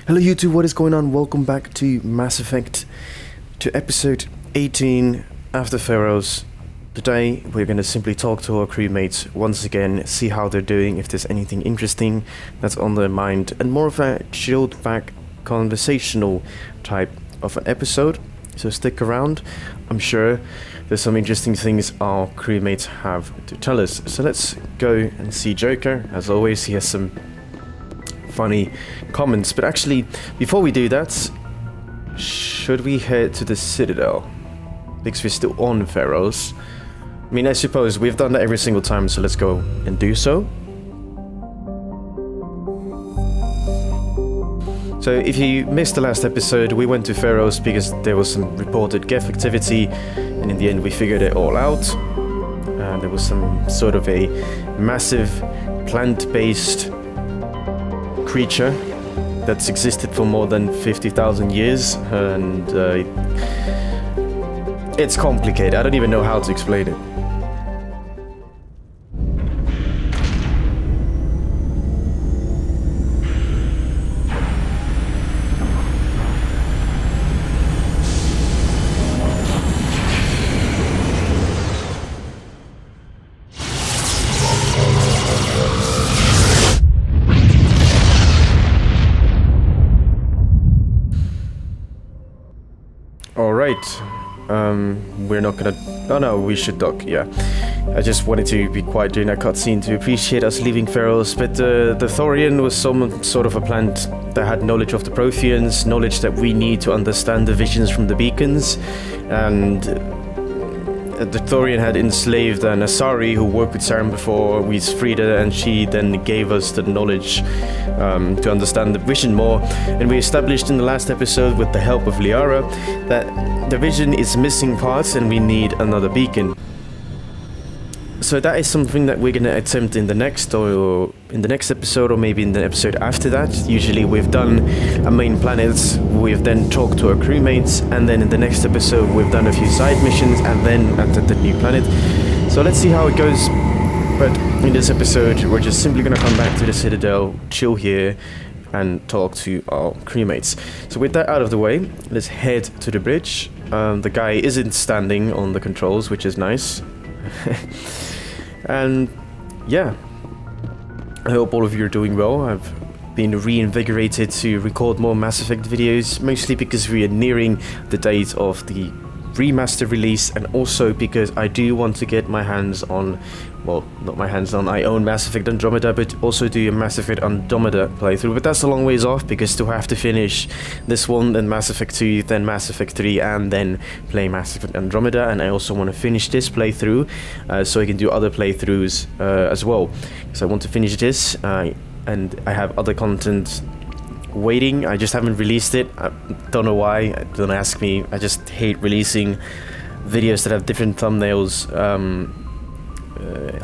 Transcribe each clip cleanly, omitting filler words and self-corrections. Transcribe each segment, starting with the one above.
Hello YouTube, what is going on? Welcome back to Mass Effect, to episode 18 after Feros. Today we're going to simply talk to our crewmates once again, see how they're doing, if there's anything interesting that's on their mind, and more of a chilled back conversational type of an episode. So stick around, I'm sure there's some interesting things our crewmates have to tell us. So let's go and see Joker. As always, he has some funny comments, but actually before we do that, should we head to the Citadel? Because we're still on Feros. I mean, I suppose we've done that every single time, so let's go and do so. So if you missed the last episode, we went to Feros because there was some reported Geth activity, and in the end we figured it all out. There was some sort of a massive plant-based creature that's existed for more than 50,000 years, and it's complicated. I don't even know how to explain it. We're not gonna... Oh no, we should dock, yeah. I just wanted to be quiet during that cutscene to appreciate us leaving Feros, but the Thorian was some sort of a plant that had knowledge of the Protheans, knowledge that we need to understand the visions from the beacons, and the Thorian had enslaved an Asari who worked with Saren before we freed her, and she then gave us the knowledge to understand the vision more. And we established in the last episode with the help of Liara that the vision is missing parts and we need another beacon. So that is something that we're gonna attempt in the next episode, or maybe in the episode after that. Usually we've done a main planet, we've then talked to our crewmates, and then in the next episode we've done a few side missions and then entered the new planet. So let's see how it goes. But in this episode we're just simply gonna come back to the Citadel, chill here, and talk to our crewmates. So with that out of the way, let's head to the bridge. The guy isn't standing on the controls, which is nice. And yeah, I hope all of you are doing well. I've been reinvigorated to record more Mass Effect videos, mostly because we are nearing the date of the remaster release, and also because I do want to get my hands on, well, not my hands on, I own Mass Effect Andromeda, but also do a Mass Effect Andromeda playthrough. But that's a long ways off, because still have to finish this one, then Mass Effect 2, then Mass Effect 3, and then play Mass Effect Andromeda. And I also want to finish this playthrough, so I can do other playthroughs as well. So I want to finish this, and I have other content waiting. I just haven't released it. I don't know why, don't ask me. I just hate releasing videos that have different thumbnails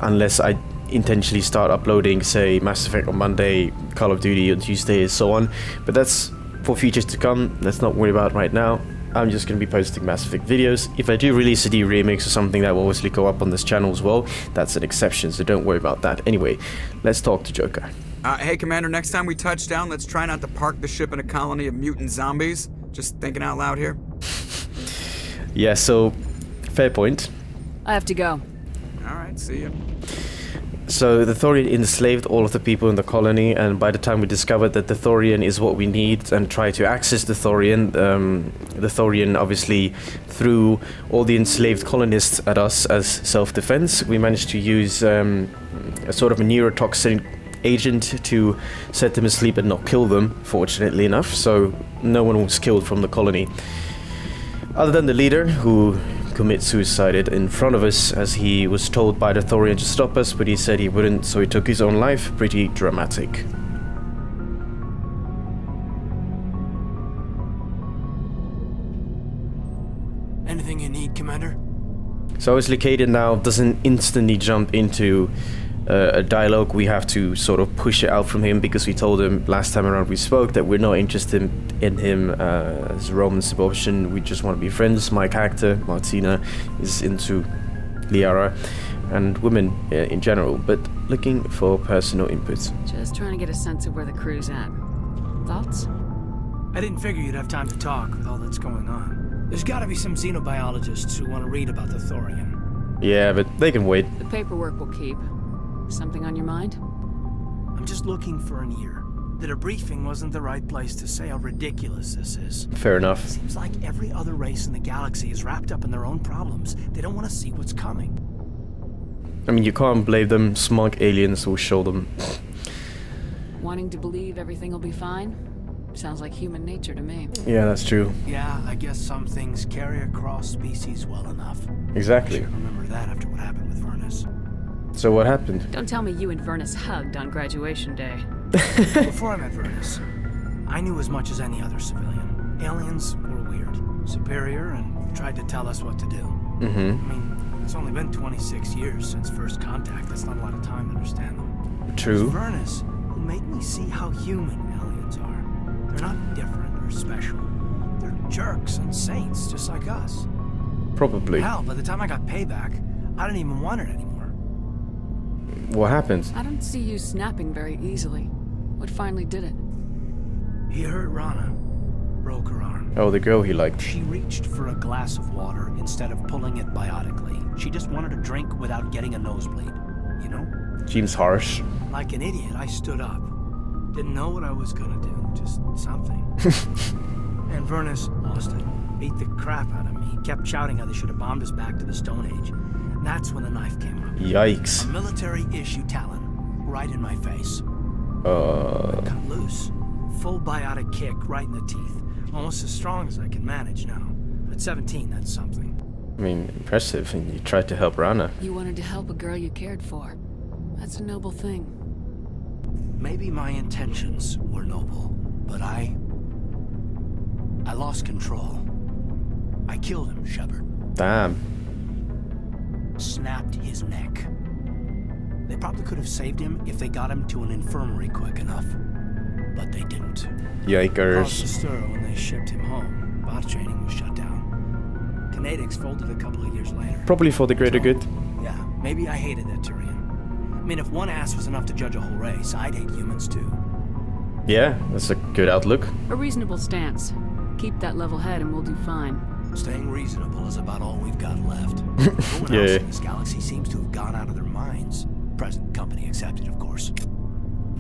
unless I intentionally start uploading, say, Mass Effect on Monday, Call of Duty on Tuesday, and so on. But that's for features to come. Let's not worry about right now. I'm just going to be posting Mass Effect videos. If I do release a D remix or something, that will obviously go up on this channel as well. That's an exception, so don't worry about that. Anyway, let's talk to Joker. Hey, Commander, next time we touch down, let's try not to park the ship in a colony of mutant zombies. Just thinking out loud here. Yeah, so, fair point. I have to go. Alright, see ya. So, the Thorian enslaved all of the people in the colony, and by the time we discovered that the Thorian is what we need and try to access the Thorian obviously threw all the enslaved colonists at us as self-defense. We managed to use a sort of a neurotoxin agent to set them asleep and not kill them, fortunately enough, so no one was killed from the colony. Other than the leader, who committed suicide in front of us as he was told by the Thorian to stop us, but he said he wouldn't, so he took his own life. Pretty dramatic. Anything you need, Commander? So obviously Caden now doesn't instantly jump into a dialogue. We have to sort of push it out from him, because we told him last time around we spoke that we're not interested in him as a Roman suboption. We just want to be friends. My character, Martina, is into Liara and women in general, but looking for personal input. Just trying to get a sense of where the crew's at. Thoughts? I didn't figure you'd have time to talk with all that's going on. There's gotta be some xenobiologists who want to read about the Thorian. Yeah, but they can wait. The paperwork will keep. Something on your mind? I'm just looking for an ear. The debriefing wasn't the right place to say how ridiculous this is. Fair enough. Seems like every other race in the galaxy is wrapped up in their own problems. They don't want to see what's coming. I mean, you can't blame them. Smug aliens will show them. Wanting to believe everything will be fine? Sounds like human nature to me. Yeah, that's true. Yeah, I guess some things carry across species well enough. Exactly. Should remember that after what happened with Furnace. So what happened? Don't tell me you and Vernus hugged on graduation day. Before I met Furnace, I knew as much as any other civilian. Aliens were weird, superior, and tried to tell us what to do. Mm-hmm. I mean, it's only been 26 years since first contact. That's not a lot of time to understand them. True. It was Furnace who made me see how human aliens are. They're not different or special. They're jerks and saints, just like us. Probably. Hell, by the time I got payback, I didn't even want it anymore. What happened? I don't see you snapping very easily. What finally did it? He hurt Rana. Broke her arm. Oh, the girl he liked. She reached for a glass of water instead of pulling it biotically. She just wanted a drink without getting a nosebleed. You know? Seems harsh. Like an idiot, I stood up. Didn't know what I was gonna do. Just something. And Vernus lost it. Beat the crap out of me. Kept shouting how they should have bombed us back to the Stone Age. And that's when the knife came up. Yikes. A military-issue talon. Right in my face. I cut loose. Full biotic kick right in the teeth. Almost as strong as I can manage now. At 17, that's something. I mean, impressive. And you tried to help Rana. You wanted to help a girl you cared for. That's a noble thing. Maybe my intentions were noble, but I lost control. I killed him, Shepard. Damn. Snapped his neck. They probably could have saved him if they got him to an infirmary quick enough. But they didn't. Caused a Yikers. stir when they shipped him home. Bot training was shut down. Kinetics folded a couple of years later. Probably for the greater good. Yeah, maybe I hated that Turian. I mean, if one ass was enough to judge a whole race, I'd hate humans too. Yeah, that's a good outlook. A reasonable stance. Keep that level head and we'll do fine. Staying reasonable is about all we've got left. No one Yeah. else in this galaxy seems to have gone out of their minds. Present company accepted, of course.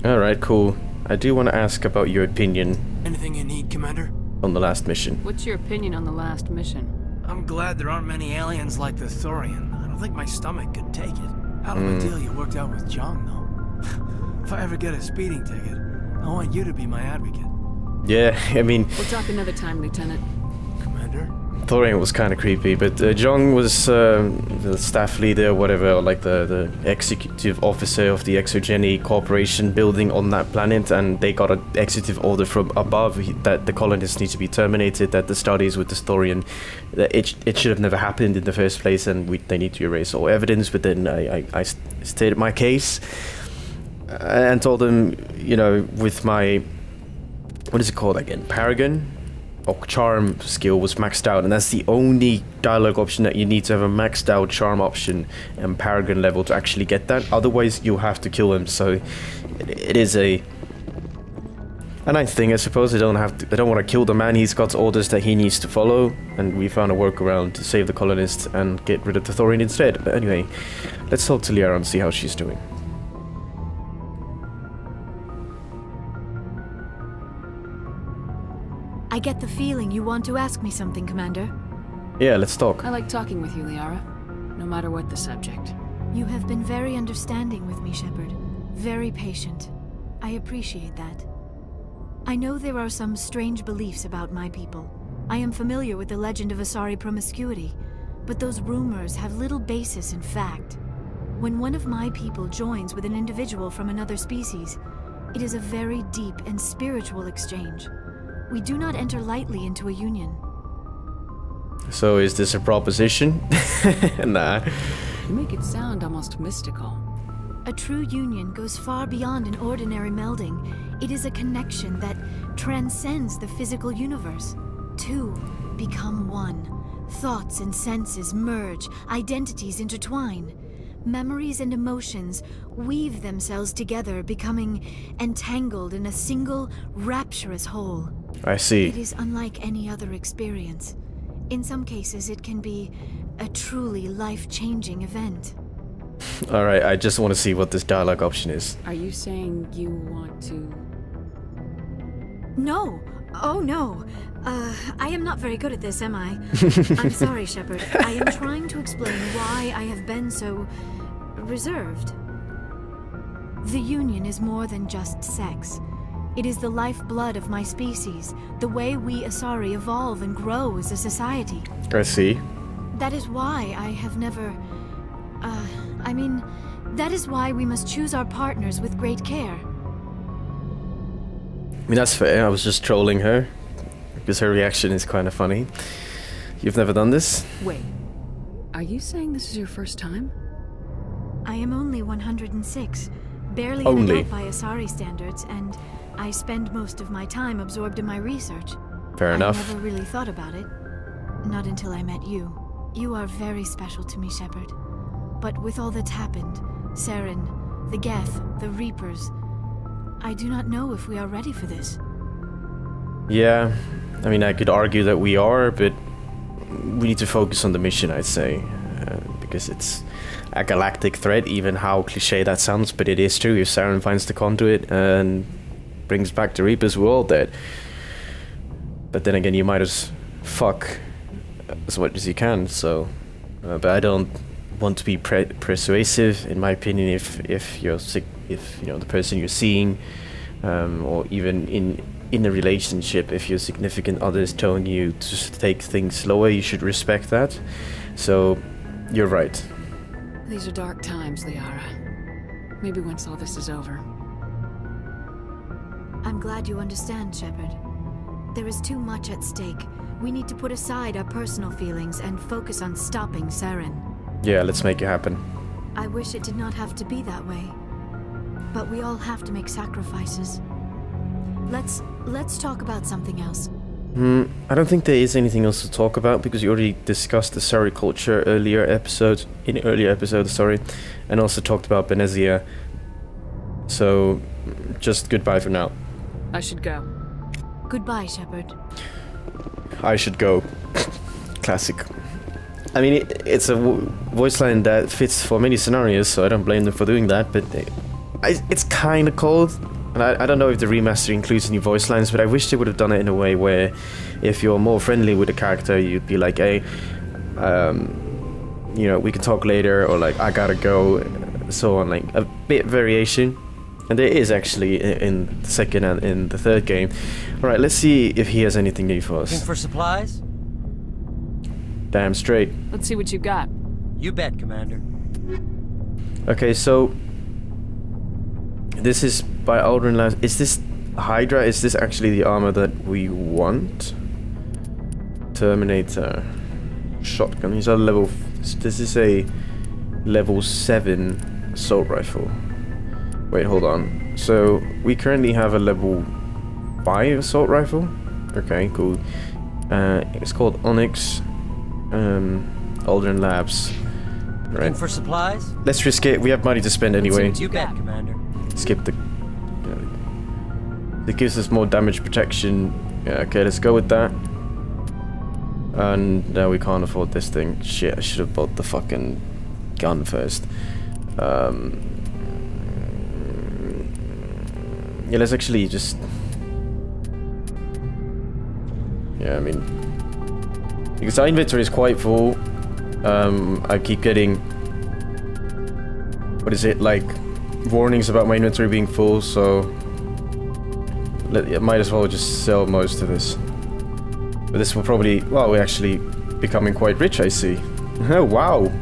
Alright, cool. I do want to ask about your opinion Anything you need, Commander? on the last mission. What's your opinion on the last mission? I'm glad there aren't many aliens like the Thorian. I don't think my stomach could take it. Hell of a deal you worked out with Jung, though. If I ever get a speeding ticket, I want you to be my advocate. Yeah, I mean, We'll talk another time, Lieutenant. Commander? Thorian was kind of creepy, but Jong was the staff leader, whatever, or like the executive officer of the Exogeny Corporation building on that planet, and they got an executive order from above that the colonists need to be terminated, that the studies with the Thorian, that it should have never happened in the first place, and they need to erase all evidence. But then I stated my case and told them, you know, with my, what is it called again, Paragon? Or charm skill was maxed out, and that's the only dialogue option that you need to have a maxed out charm option and Paragon level to actually get that. Otherwise, you'll have to kill him. So it is a nice thing, I suppose. They don't want to kill the man. He's got orders that he needs to follow, and we found a workaround to save the colonists and get rid of the Thorian instead. But anyway, let's talk to Liara and see how she's doing. I get the feeling you want to ask me something, Commander. Yeah, let's talk. I like talking with you, Liara. No matter what the subject. You have been very understanding with me, Shepard. Very patient. I appreciate that. I know there are some strange beliefs about my people. I am familiar with the legend of Asari promiscuity, but those rumors have little basis in fact. When one of my people joins with an individual from another species, it is a very deep and spiritual exchange. We do not enter lightly into a union. So is this a proposition? Nah. You make it sound almost mystical. A true union goes far beyond an ordinary melding. It is a connection that transcends the physical universe. Two become one. Thoughts and senses merge, identities intertwine. Memories and emotions weave themselves together, becoming entangled in a single rapturous whole. I see. It is unlike any other experience. In some cases, it can be a truly life-changing event. Alright, I just want to see what this dialogue option is. Are you saying you want to... No! Oh no! I am not very good at this, am I? I'm sorry, Shepard. I am trying to explain why I have been so... reserved. The Union is more than just sex. It is the lifeblood of my species, the way we Asari evolve and grow as a society. I see. That is why I have never... that is why we must choose our partners with great care. I mean, that's fair. I was just trolling her, because her reaction is kind of funny. You've never done this? Wait. Are you saying this is your first time? I am only 106, barely an Only. adult by Asari standards, and I spend most of my time absorbed in my research. Fair enough. I never really thought about it. Not until I met you. You are very special to me, Shepard. But with all that's happened, Saren, the Geth, the Reapers, I do not know if we are ready for this. Yeah, I mean, I could argue that we are, but we need to focus on the mission, I'd say. Because it's a galactic threat, even how cliche that sounds, but it is true. If Saren finds the conduit and brings back the Reapers, we're all dead. But then again, you might as fuck as much as you can, so... but I don't want to be persuasive, in my opinion, if you're sick, if you know the person you're seeing, or even in a relationship, if your significant other is telling you to just take things slower, you should respect that. So you're right. These are dark times, Liara. Maybe once all this is over. I'm glad you understand, Shepard. There is too much at stake. We need to put aside our personal feelings and focus on stopping Saren. Yeah, let's make it happen. I wish it did not have to be that way. But we all have to make sacrifices. Let's talk about something else. I don't think there is anything else to talk about, because you already discussed the Sari culture in earlier episodes, and also talked about Benezia. So, just goodbye for now. I should go. Goodbye, Shepard. I should go. Classic. I mean, it's a voice line that fits for many scenarios, so I don't blame them for doing that, but it's kind of cold. And I don't know if the remaster includes any voice lines, but I wish they would have done it in a way where if you're more friendly with the character, you'd be like, hey, you know, we can talk later, or like, I gotta go, so on, like a bit variation. And there is actually in the second and in the third game. Alright, let's see if he has anything new for us. Looking for supplies? Damn straight. Let's see what you got. You bet, Commander. Okay, so this is by Aldrin Labs. Is this Hydra? Is this actually the armor that we want? Terminator. Shotgun. These are level... This is a level 7 assault rifle. Wait, hold on. So, we currently have a level 5 assault rifle. Okay, cool. It's called Onyx. Aldrin Labs. Right. Looking for supplies? Let's risk it. We have money to spend anyway. You bet, Commander. Skip the... it gives us more damage protection. Yeah, okay, let's go with that. And now we can't afford this thing. Shit, I should have bought the fucking gun first. Yeah, let's actually just... Yeah, I mean... because our inventory is quite full. I keep getting... what is it, like... warnings about my inventory being full, so... might as well just sell most of this. But this will probably... well, we're actually becoming quite rich, I see. Oh, wow!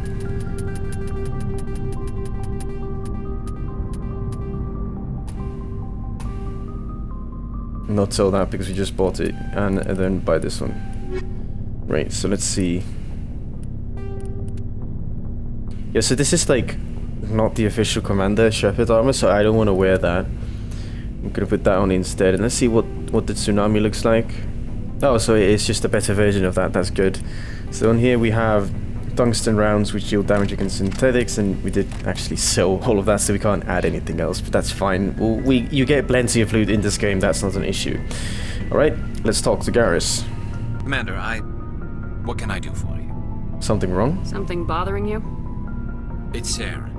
Not sell that because we just bought it, and then buy this one. Right, so let's see. Yeah, so this is like not the official Commander Shepard armor, so I don't want to wear that. I'm gonna put that on instead, and let's see what the Tsunami looks like. Oh, so it's just a better version of that. That's good. So on here we have tungsten rounds which deal damage against synthetics, and we did actually sell all of that, so we can't add anything else, but that's fine. Well, you get plenty of loot in this game, that's not an issue. Alright, let's talk to Garrus. Commander, what can I do for you? Something wrong? Something bothering you? It's Saren.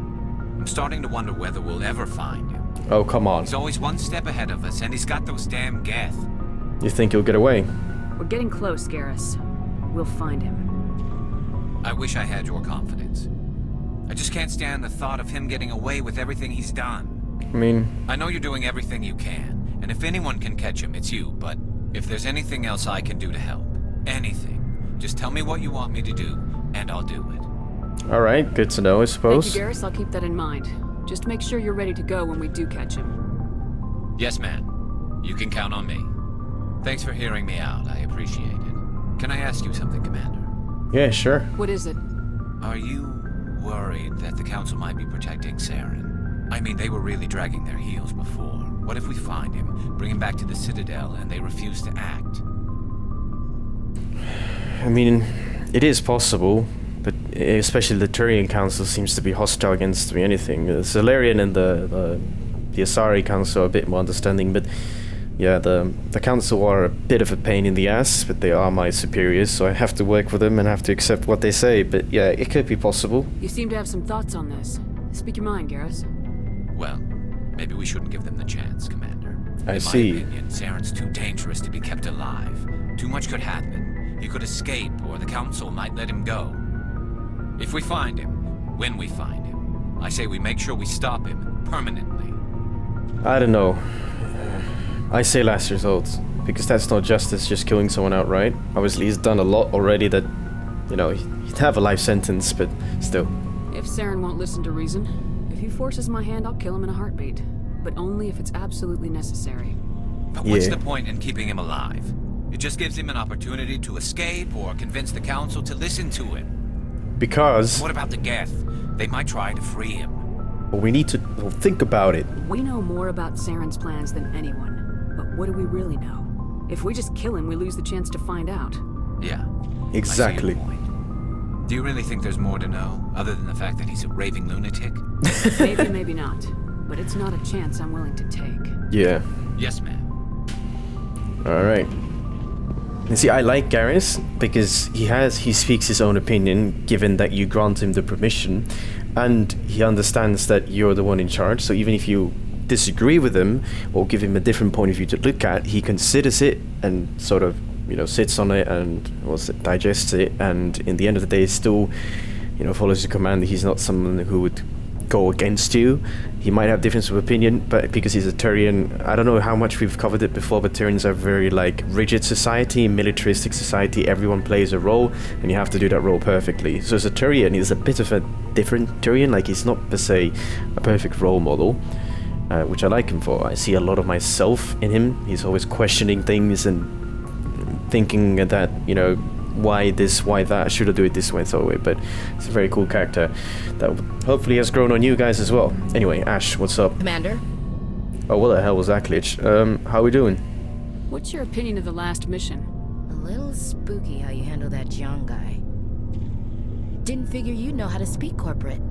I'm starting to wonder whether we'll ever find him. Oh, come on. He's always one step ahead of us, and he's got those damn Geth. You think he'll get away? We're getting close, Garrus. We'll find him. I wish I had your confidence. I just can't stand the thought of him getting away with everything he's done. I mean... I know you're doing everything you can, and if anyone can catch him, it's you, but if there's anything else I can do to help, anything, just tell me what you want me to do, and I'll do it. Alright, good to know, I suppose. Thank you, Garrus. I'll keep that in mind. Just make sure you're ready to go when we do catch him. Yes, ma'am. You can count on me. Thanks for hearing me out. I appreciate it. Can I ask you something, Commander? Yeah, sure. What is it? Are you worried that the Council might be protecting Saren? I mean, they were really dragging their heels before. What if we find him, bring him back to the Citadel, and they refuse to act? I mean, it is possible, but especially the Turian Council seems to be hostile against anything. The Solarian and the Asari Council are a bit more understanding, but yeah, the Council are a bit of a pain in the ass, but they are my superiors, so I have to work with them and have to accept what they say. But yeah, it could be possible. You seem to have some thoughts on this. Speak your mind, Garrus. Well, maybe we shouldn't give them the chance, Commander. I see. In my opinion, Saren's too dangerous to be kept alive. Too much could happen. He could escape, or the Council might let him go. If we find him, when we find him, I say we make sure we stop him permanently. I don't know. I say last resort, because that's not justice, just killing someone outright. Obviously, he's done a lot already that, you know, he'd have a life sentence, but still. If Saren won't listen to reason, if he forces my hand, I'll kill him in a heartbeat. But only if it's absolutely necessary. But what's the point in keeping him alive? It just gives him an opportunity to escape or convince the Council to listen to him. Because... What about the Geth? They might try to free him. Well, we need to think about it. We know more about Saren's plans than anyone. But what do we really know? If we just kill him, we lose the chance to find out. Yeah. Exactly. I see your point. Do you really think there's more to know, other than the fact that he's a raving lunatic? Maybe, maybe not. But it's not a chance I'm willing to take. Yeah. Yes, ma'am. Alright. And see, I like Garrus because he speaks his own opinion, given that you grant him the permission, and he understands that you're the one in charge, so even if you disagree with him or give him a different point of view to look at, he considers it and sort of, you know, sits on it and digests it, and in the end of the day still, you know, follows the command. He's not someone who would go against you. He might have difference of opinion, but because he's a Turian, I don't know how much we've covered it before, but Turians are very like rigid society, militaristic society. Everyone plays a role and you have to do that role perfectly. So as a Turian, he's a bit of a different Turian. Like, he's not per se a perfect role model, which I like him for. I see a lot of myself in him. He's always questioning things and thinking that, you know, why this, why that, should I do it this way and so way. But it's a very cool character that hopefully has grown on you guys as well. Anyway, Ash, what's up? Commander? Oh, what the hell was that glitch? How we doing? What's your opinion of the last mission? A little spooky how you handle that John guy. Didn't figure you'd know how to speak corporate.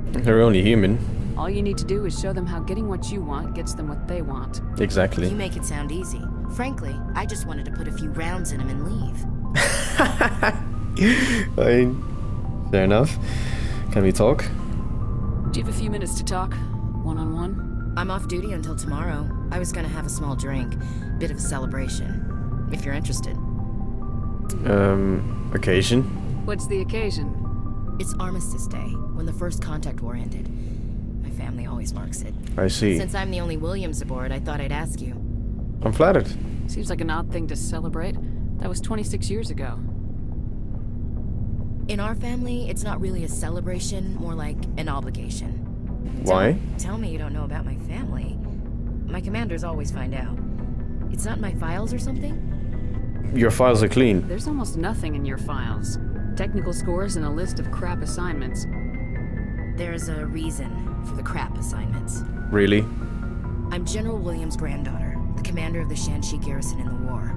They're only human. All you need to do is show them how getting what you want gets them what they want. Exactly. You make it sound easy. Frankly, I just wanted to put a few rounds in him and leave. Fine. Fair enough. Can we talk? Do you have a few minutes to talk? One-on-one? I'm off duty until tomorrow. I was gonna have a small drink. Bit of a celebration. If you're interested. Occasion? What's the occasion? It's Armistice Day, when the first contact war ended. My family always marks it. I see. Since I'm the only Williams aboard, I thought I'd ask you. I'm flattered. Seems like an odd thing to celebrate. That was 26 years ago. In our family, it's not really a celebration, more like an obligation. Why? Don't tell me you don't know about my family. My commanders always find out. It's not in my files or something? Your files are clean. There's almost nothing in your files. Technical scores and a list of crap assignments. There's a reason for the crap assignments. Really? I'm General Williams' granddaughter, the commander of the Shanxi garrison in the war.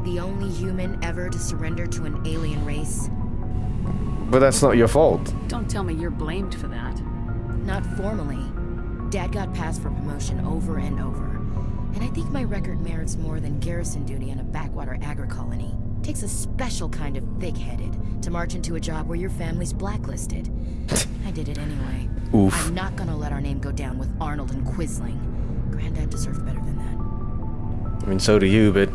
The only human ever to surrender to an alien race. But that's not your fault. Don't tell me you're blamed for that. Not formally. Dad got passed for promotion over and over. And I think my record merits more than garrison duty in a backwater agri-colony. Takes a special kind of thick-headed to march into a job where your family's blacklisted. I did it anyway. Oof. I'm not gonna let our name go down with Arnold and Quisling. Granddad deserved better than that. I mean, so do you, but...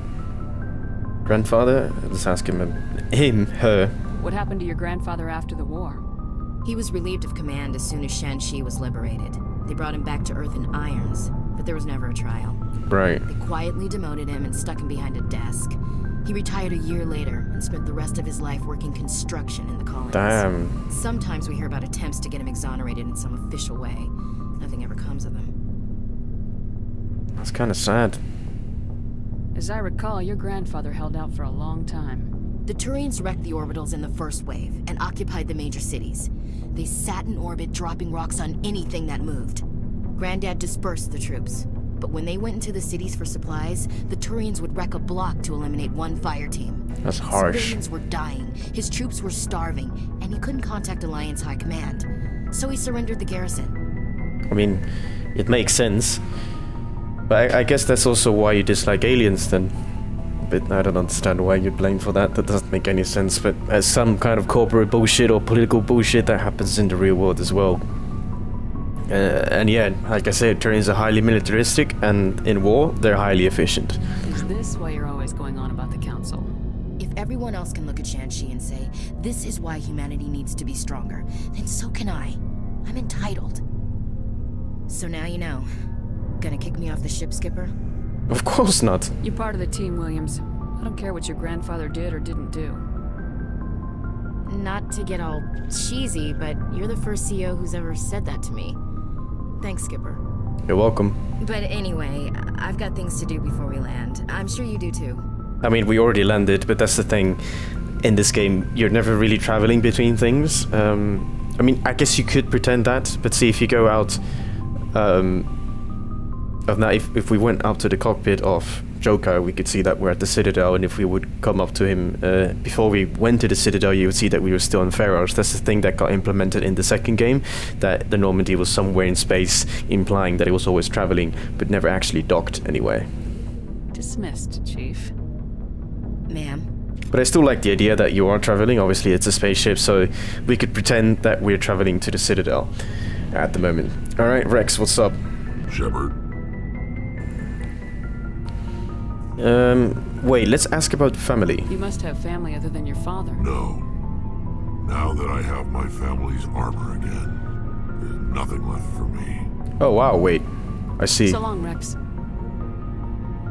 Grandfather? Let's ask him, her. What happened to your grandfather after the war? He was relieved of command as soon as Shanxi was liberated. They brought him back to Earth in irons, but there was never a trial. Right. They quietly demoted him and stuck him behind a desk. He retired a year later and spent the rest of his life working construction in the colonies. Damn. Sometimes we hear about attempts to get him exonerated in some official way. Nothing ever comes of them. That's kind of sad. As I recall, your grandfather held out for a long time. The Turians wrecked the orbitals in the first wave and occupied the major cities. They sat in orbit, dropping rocks on anything that moved. Granddad dispersed the troops. But when they went into the cities for supplies, the Turians would wreck a block to eliminate one fire team. That's harsh. Civilians were dying, his troops were starving, and he couldn't contact Alliance High Command. So he surrendered the garrison. I mean, it makes sense. But I guess that's also why you dislike aliens then. But I don't understand why you're blamed for that. That doesn't make any sense. But as some kind of corporate bullshit or political bullshit that happens in the real world as well. And yeah, like I said, Turians are highly militaristic, and in war, they're highly efficient. Is this why you're always going on about the council? If everyone else can look at Shanxi and say, this is why humanity needs to be stronger, then so can I. I'm entitled. So now you know. Gonna kick me off the ship, Skipper? Of course not. You're part of the team, Williams. I don't care what your grandfather did or didn't do. Not to get all cheesy, but you're the first CO who's ever said that to me. Thanks, Skipper. You're welcome. But anyway, I've got things to do before we land. I'm sure you do too. I mean, we already landed, but that's the thing. In this game, you're never really traveling between things. I mean, I guess you could pretend that, but see, if you go out... if we went up to the cockpit of Joker, we could see that we're at the Citadel, and if we would come up to him before we went to the Citadel, you would see that we were still in Feros. That's the thing that got implemented in the second game, that the Normandy was somewhere in space, implying that it was always traveling, but never actually docked anywhere. Dismissed, Chief. Ma'am? But I still like the idea that you are traveling. Obviously, it's a spaceship, so we could pretend that we're traveling to the Citadel at the moment. Alright, Rex, what's up? Shepard. Wait, let's ask about family. You must have family other than your father. No. Now that I have my family's armor again, there's nothing left for me. Oh wow, wait. I see. So long, Rex.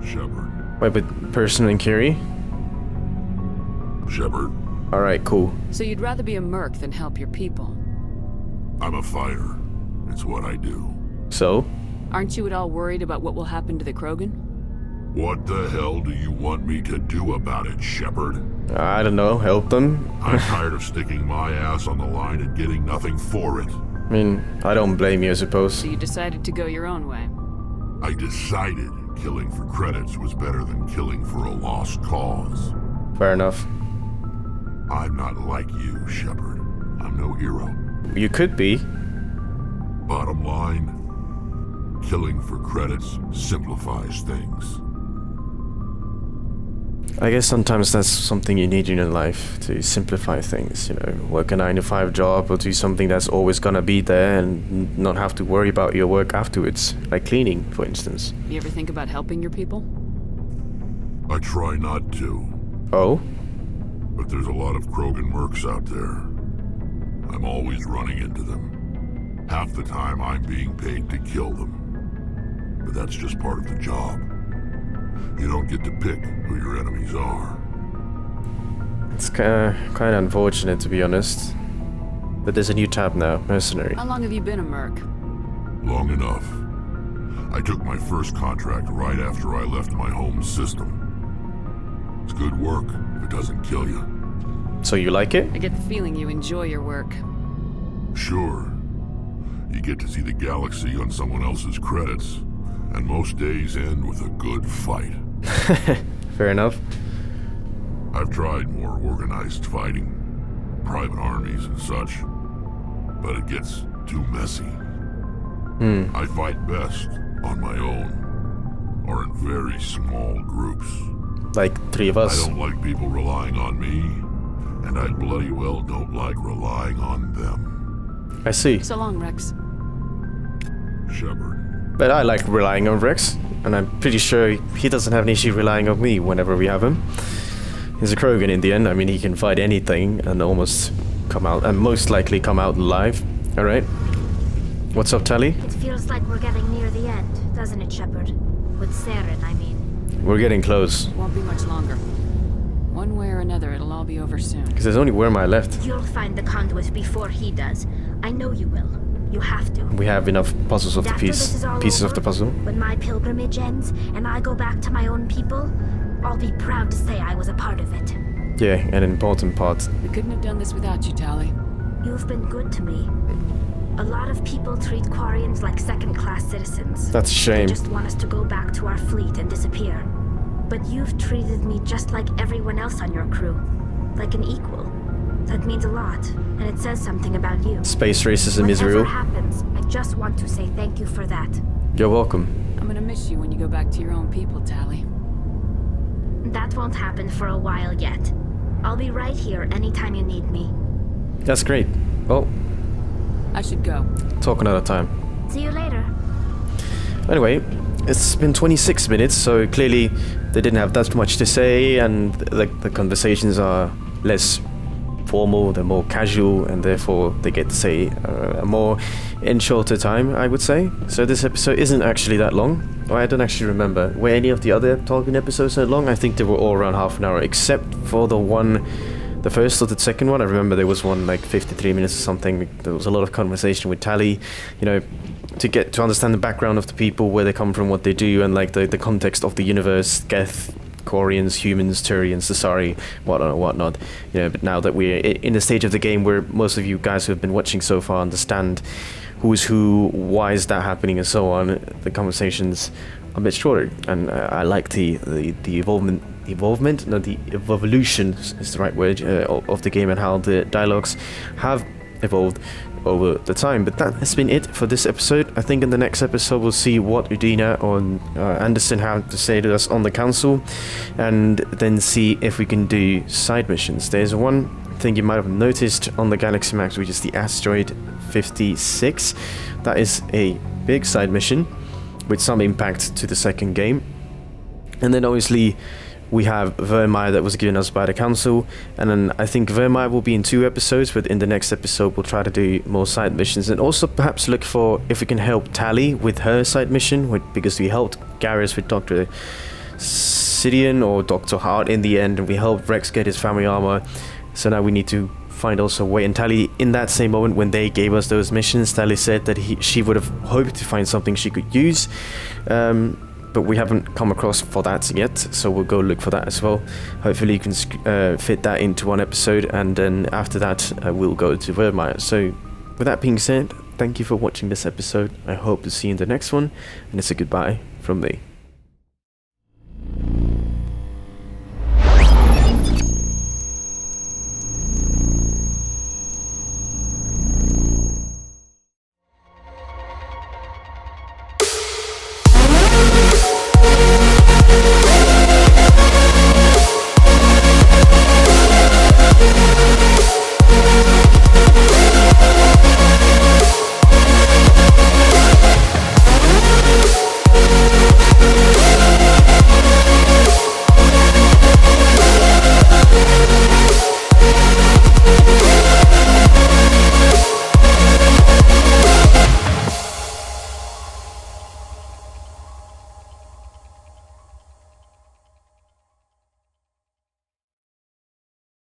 Shepard. Wait, but Person and Curie? Shepard. Alright, cool. So you'd rather be a merc than help your people? I'm a fighter. It's what I do. So? Aren't you at all worried about what will happen to the Krogan? What the hell do you want me to do about it, Shepard? I don't know, help them? I'm tired of sticking my ass on the line and getting nothing for it. I mean, I don't blame you, I suppose. So you decided to go your own way? I decided killing for credits was better than killing for a lost cause. Fair enough. I'm not like you, Shepard. I'm no hero. You could be. Bottom line, killing for credits simplifies things. I guess sometimes that's something you need in your life, to simplify things, you know, work a 9-to-5 job or do something that's always gonna be there and not have to worry about your work afterwards, like cleaning, for instance. You ever think about helping your people? I try not to. Oh? But there's a lot of Krogan mercs out there. I'm always running into them. Half the time I'm being paid to kill them. But that's just part of the job. You don't get to pick who your enemies are. It's kind of unfortunate, to be honest. But there's a new tab now, Mercenary. How long have you been a merc? Long enough. I took my first contract right after I left my home system. It's good work if it doesn't kill you. So you like it? I get the feeling you enjoy your work. Sure. You get to see the galaxy on someone else's credits, and most days end with a good fight. Fair enough. I've tried more organized fighting, private armies and such, but it gets too messy. I fight best on my own, or in very small groups. Like 3 of us. I don't like people relying on me, and I bloody well don't like relying on them. I see. So long, Rex. Shepard. But I like relying on Rex, and I'm pretty sure he doesn't have an issue relying on me whenever we have him. He's a Krogan in the end. I mean, he can fight anything and almost come out, and most likely come out alive. Alright. What's up, Tali? It feels like we're getting near the end, doesn't it, Shepard? With Saren, I mean. We're getting close. Won't be much longer. One way or another, it'll all be over soon. Because there's only Wormeye left. You'll find the conduit before he does. I know you will. You have to. We have enough puzzles of the pieces of the puzzle. When my pilgrimage ends and I go back to my own people, I'll be proud to say I was a part of it. Yeah, an important part. We couldn't have done this without you, Tali. You've been good to me. A lot of people treat Quarians like second-class citizens. That's a shame. They just want us to go back to our fleet and disappear. But you've treated me just like everyone else on your crew. Like an equal. That means a lot, and it says something about you. Space racism is real. Whatever happens, I just want to say thank you for that. You're welcome. I'm gonna miss you when you go back to your own people, Tali. That won't happen for a while yet. I'll be right here anytime you need me. That's great. Well, I should go. talk another time. See you later. Anyway, it's been 26 minutes, so clearly they didn't have that much to say, and the conversations are less formal, they're more casual, and therefore they get to say more in shorter time, I would say. So this episode isn't actually that long. Or I don't actually remember. Were any of the other Tolkien episodes that long? I think they were all around half an hour, except for the first or the second one. I remember there was one like 53 minutes or something. There was a lot of conversation with Tali, you know, to understand the background of the people, where they come from, what they do, and like the context of the universe, Geth, Quarians, humans, Turians, Asari, whatnot. You know, but now that we're in the stage of the game where most of you guys who have been watching so far understand who is who, why is that happening, and so on, the conversations are a bit shorter, and I like the evolution is the right word of the game, and how the dialogues have evolved over the time. But that has been it for this episode. I think in the next episode we'll see what Udina or Anderson have to say to us on the council, and then see if we can do side missions. There's one thing you might have noticed on the galaxy maps, which is the asteroid 56. That is a big side mission with some impact to the second game. And then obviously we have Vermeer that was given us by the council, and then I think Vermeer will be in 2 episodes, but in the next episode we'll try to do more side missions, and also perhaps look for if we can help Tali with her side mission, because we helped Garrus with Dr. Sidian or Dr. Hart in the end, and we helped Rex get his family armor. So now we need to find also a way, and Tali, in that same moment when they gave us those missions, Tali said that she would have hoped to find something she could use, but we haven't come across for that yet, so we'll go look for that as well. Hopefully you can fit that into one episode, and then after that we'll go to Vermeer. So with that being said, thank you for watching this episode. I hope to see you in the next one, and it's a goodbye from me.